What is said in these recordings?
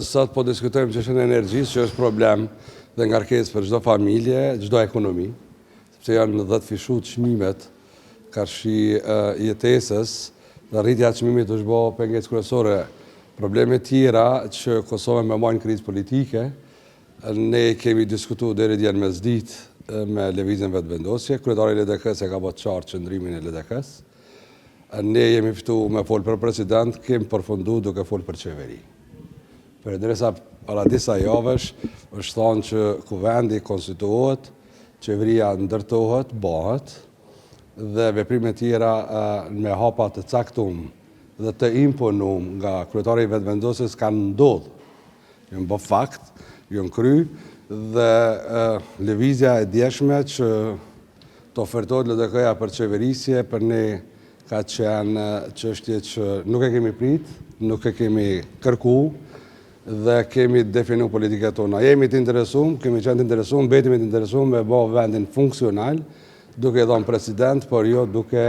sot po diskutojmë çështën e energjisë, që është problem dhe ngarkesë për çdo familje, çdo ekonomi, sepse janë 10 fishut çmimet karshi jetesës dhe rritja e çmimit është bërë pengesë kryesore. Probleme tjera që Kosova me majnë krizë politike, ne kemi diskutuar deri dje në mesditë me lëvizjen vetëvendosje, kryetari i LDK-s e ka bërë qartë qëndrimin e LDK-s. Ne jemi ftu me folë për president, kemi përfundu duke folë për qeveri. Për ndërsa para disa javësh është thonë që kuvendi konstituohet, qeveria ndërtohet, bëhet, dhe veprime tjera me hapa të caktum dhe të imponum nga kryetari i vetëvendosjes kanë ndodhë. Jënë bë fakt, jënë kry, dhe lëvizja e djeshme që të ofertohet LDK-ja për qeverisje, për ne ka qenë çështje që nuk e kemi prit, nuk e kemi kërku dhe kemi definu politikat tona. Jemi të interesum, kemi qenë të interesum, betimi të interesum me bo vendin funksional, duke dhënë president, por jo duke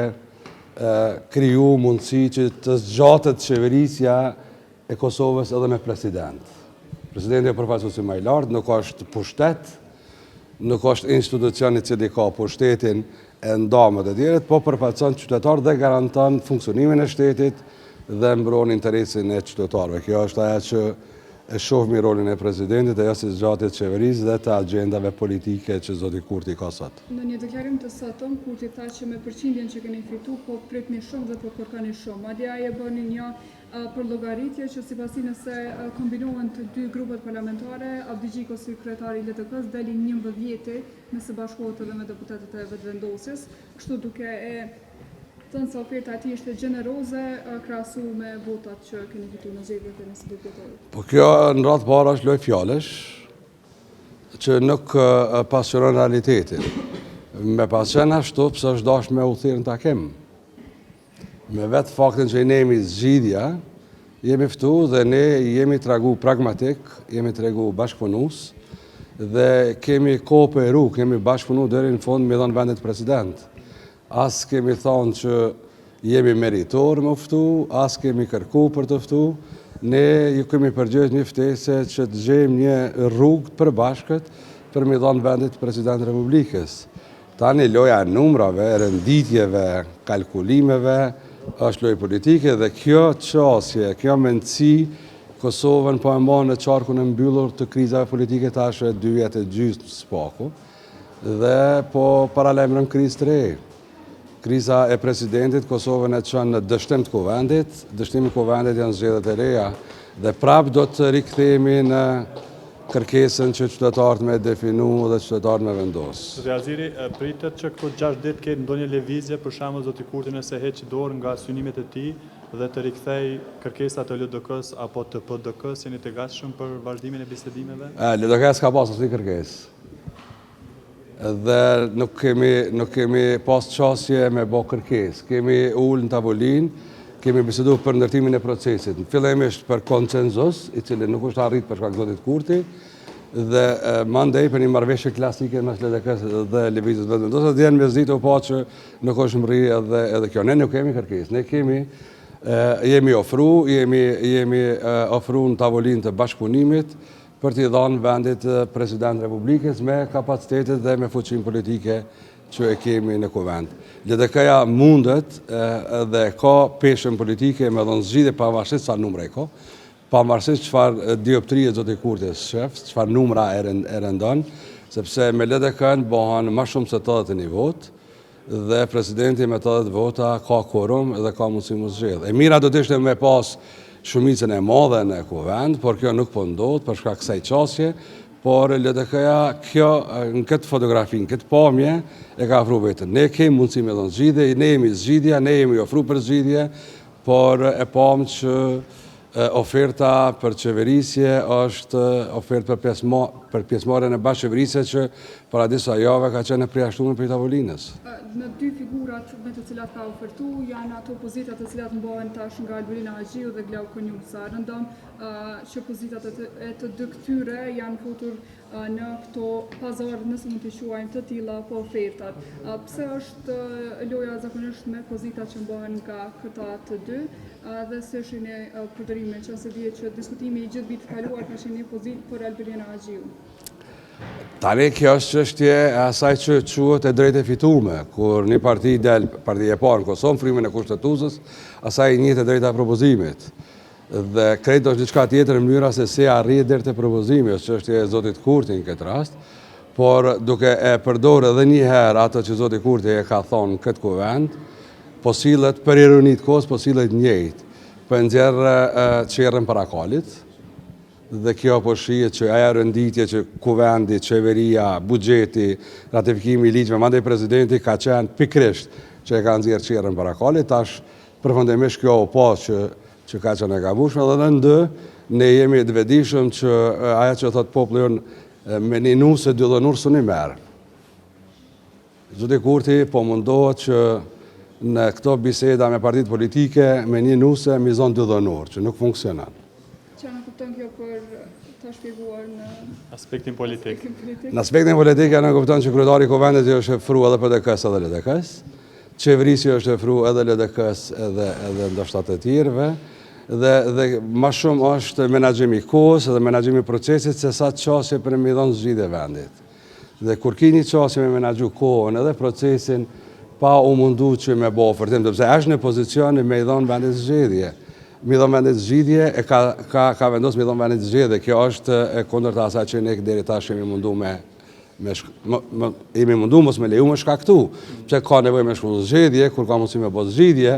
kriju mundësi që të zgjatët qeverisja e Kosovës edhe me president. Presidenti e përfaqësuesi më i lartë, nuk është pushtet, nuk është institucion i cili ka pushtetin e ndamët e tjerët, po përfaqëson qytetar dhe garanton funksionimin e shtetit dhe mbron interesin e qytetarëve. Kjo është ajo që e shohmi rolin e presidentit e jo si zgjatjet qeverisë dhe të agendave politike që zoti Kurti ka sot. Në një deklarim të sotëm, Kurti tha që me përqindjen që keni fitu, po pritni shumë dhe po kërkoni shumë. Madje ai e bëni një për llogaritje që sipas tij nëse kombinohen të dy grupet parlamentare, Avdi Gjiko si kryetari i LDK-s dalin 11 nëse bashkohet edhe me deputetët e vetëvendosjes, kështu duke e thënë se oferta e tij ishte gjeneroze krahasu me votat që keni fituar në zgjedhjet e nëse deputetëve. Po kjo në radhë parë është lojë fjalësh që nuk pasionon realitetin. Me pasion ashtu pse është dashur me u thirrë në takim. Me vetë faktin që ne jemi zgjidhja, jemi ftu dhe ne jemi tregu pragmatik, jemi tregu bashkëpunus dhe kemi kooperu, kemi bashkëpunu deri në fund me dhënë vendit president. As kemi thonë që jemi meritor me ftu, as kemi kërku për të ftu, ne ju kemi përgjigj një ftesë që të gjejmë një rrugë të përbashkët për me dhënë vendit president Republikës. Tani loja e numrave, renditjeve, kalkulimeve, është lojë politike dhe kjo qasje, kjo mendësi Kosovën po e mban në qarkun e mbyllur të krizave politike tash 2 vjet e gjysmë spaku dhe po paralajmëron krizë të re. Kriza e presidentit Kosovën e çon në dështim të kuvendit, dështimi i kuvendit janë zgjedhjet e reja dhe prap do të rikthehemi në kërkesën që qytetarët me definu dhe qytetarët me vendos. Zoti Aziri, pritet që këto 6 ditë ketë ndonjë lëvizje, për shembull zoti Kurti nëse heq dorë nga synimet e tij dhe të rikthej kërkesat e LDK-s apo të PDK-s, jeni të gatshëm për vazhdimin e bisedimeve? LDK-s ka pasur si kërkesë. Dhe nuk kemi pas qasje me bë kërkesë. Kemi ulë në tavolinë, kemi biseduar për ndërtimin e procesit. Fillimisht për konsenzus, i cili nuk është arrit për shkak të zotit Kurti, dhe mandej për një marrëveshje klasike mes LDK-s dhe lëvizjes vetëvendosjes, dhe në mesditë u pa që nuk është mri edhe kjo. Ne nuk kemi kërkesë, ne jemi ofru në tavolinë të bashkëpunimit për t'i dhënë vendit president Republikës me kapacitetet dhe me fuqinë politike që e kemi në kuvend. LDK-ja mundet dhe ka peshën politike me dhënë zgjidhje pavarësisht sa numra e ka, pavarësisht çfarë dioptrie zoti Kurti shef, çfarë numra e rëndon, sepse me LDK-n bëhen më shumë se 81 votë dhe presidenti me 80 vota ka quorum dhe ka mundësi mu zgjedh. E mira do të ishte me pas shumicën e madhe në kuvend, por kjo nuk po ndodh për shkak kësaj qasje. Por LDK-ja kjo në këtë fotografi, në këtë pamje, e ka ofru vetën. Ne kemi mundësi me dhënë zgjidhje, ne jemi zgjidhja, ne jemi ofru për zgjidhje, por e pam që oferta për qeverisje është ofertë për pjesëmarrjen e bashkëqeverisje që para disa jave ka qenë e përjashtuar për tavolinës. Në 2 figurat me të cilat ka ofertu janë ato pozitat të cilat mbohen tash nga Albulina Agjiu dhe Glauko Njusa. Rëndom që pozitat e të dy këtyre janë futur në këto pazar, nëse mund t'i quajmë të tilla, po ofertat. Pse është loja zakonisht me pozitat që mbohen nga këta të dy? dhe së shini përdërime, që se dhije që diskutimi i gjithë vitë kaluar ka shini pozit për Albirina Agjiu. Tani kjo është çështje e asaj që quhet e drejtë e fitume, kur një parti del, partia e parë në Kosovë, frymën e kushtetuesës, asaj i njëjtë e drejta e propozimit. Dhe krejt është diçka tjetër në mënyra se si arrit deri te propozimi, është çështje e zotit Kurti në këtë rast, por duke e përdorur edhe një herë ato që zoti Kurti e ka thonë në këtë kuvend, po sillet për ironi të kohës, po sillet njëjtë, po nxjerr çerrën para kalit. Dhe kjo po shihet që ajo renditje që kuvendi, qeveria, buxheti, ratifikimi i ligjeve, mandej presidenti ka qenë pikërisht që e ka nxjerrë çerrën para kalit, tash përfundimisht kjo u pa që ka qenë e gabueshme dhe ndë ne jemi të vetëdijshëm që ajo që thot populli jon me një nusë dy dhënur s'u merr. Zoti Kurti po mundohet që në këto biseda me partitë politike me një nusë mizon dy dhënur, që nuk funksionon. Që në kupton kjo për të shpjeguar në Aspektin politik. Në aspektin politik në kupton që kryetari i kuvendit është ofruar edhe PDK-s edhe LDK-s, qeverisja është ofruar edhe LDK-s edhe ndoshta të tjerëve, dhe më shumë është menaxhimi i kohës dhe menaxhimi i procesit se sa çështje për me dhënë zgjidhje vendit. Dhe kur keni çështje me menaxhu kohën edhe procesin pa u mundu që me bë ofertim, sepse është në pozicion me i dhënë vendit zgjedhje. Mi dhënë vendit zgjidhje e ka vendosur mi dhënë vendit zgjedhje. Kjo është e kundërta asaj që ne deri tash jemi mundu mos me leju me shkaktu. Pse ka nevojë me shkullë zgjedhje, kur ka mundësi me bë zgjedhje,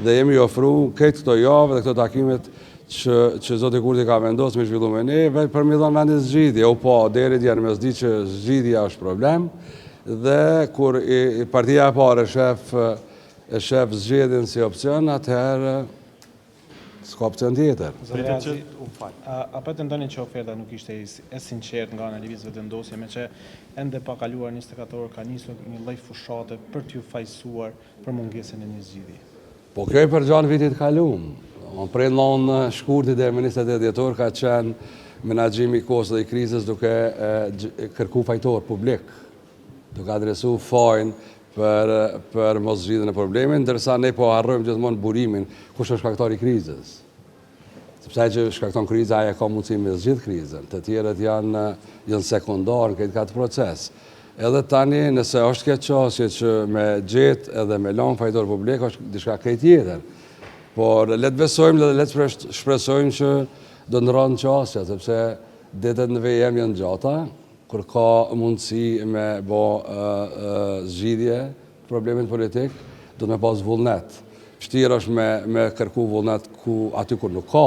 dhe jemi ofruar këtë këto javë dhe këto takimet që zoti Kurti ka vendosur me zhvillu me ne për mi dhënë vendit zgjedhje. U po deri dje mes di që zgjidhja është problem dhe kur partia e parë e shef zgjedhjen si opcion, atëherë s'ka opcion tjetër. A pretendoni që oferta nuk ishte e sinqert nga ana e lëvizjeve vendosje, me që ende pa kaluar 24 orë ka nisur një lloj fushate për t'ju fajsuar për mungesën e një zgjidhje? Po kjo i përgjan vitit kaluam. Prej në shkurtit dhe 28 dhjetor ka qenë menaxhimi i kohës dhe i krizës duke kërku fajtor publik, duke adresu fajin për mos zgjidhjen e problemit, ndërsa ne po harrojmë gjithmonë burimin kush është shkaktari i krizës. Sepse ai që shkakton krizën ai ka mundësi me zgjidh krizën. Të tjerët janë sekondar në këtë proces. Edhe tani nëse është kjo çështje që me gjet edhe me lënë fajtor publik është diçka krejt tjetër. Por le të besojmë dhe le të shpresojmë që do ndrohen çështja, sepse ditët në VM janë gjata, kur ka mundësi me bë zgjidhje problemit politik, do me pas vullnet. Vështirë është me kërku vullnet aty kur nuk ka,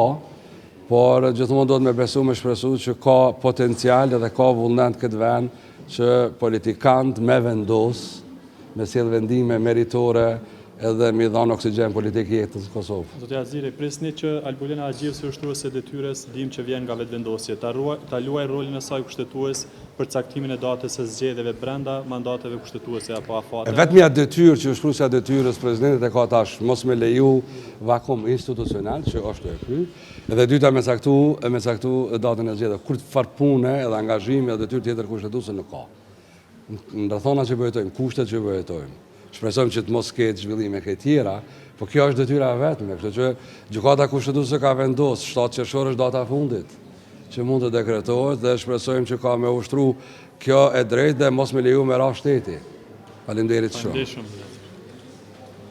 por gjithmonë do të me besu, me shpresu që ka potencial edhe ka vullnet këtë vend që politikant me vendos, me sjell vendime meritore edhe mi dhanë oksigjen politik jetës në Kosovë. Zoti Aziri, prisni që Albirina Agjiu si ushtruese e detyres dim që vjen nga vetëvendosje, ta luaj rolin e saj kushtetues për caktimin e datës së zgjedhjeve brenda mandateve kushtetuese apo afate. Vetmja detyrë që ushtruesja e detyrës presidentit e ka tash mos me leju vakum institucional që është e ky, edhe dyta me caktu datën e zgjedhjeve. Kur të farë pune edhe angazhimi edhe detyrë tjetër kushtetuese nuk ka. Në rrethona që bëjtojmë, kushtet që bëjtojmë. Shpresojmë që të mos ketë zhvillime këtë tjera, po kjo është detyra vetme, kështu që gjykata kushtetuese ka vendosur 7 qershor është data fundit që mund të dekretohet dhe shpresojmë që ka me ushtru kjo e drejtë dhe mos me leju me ra shteti. Faleminderit shumë.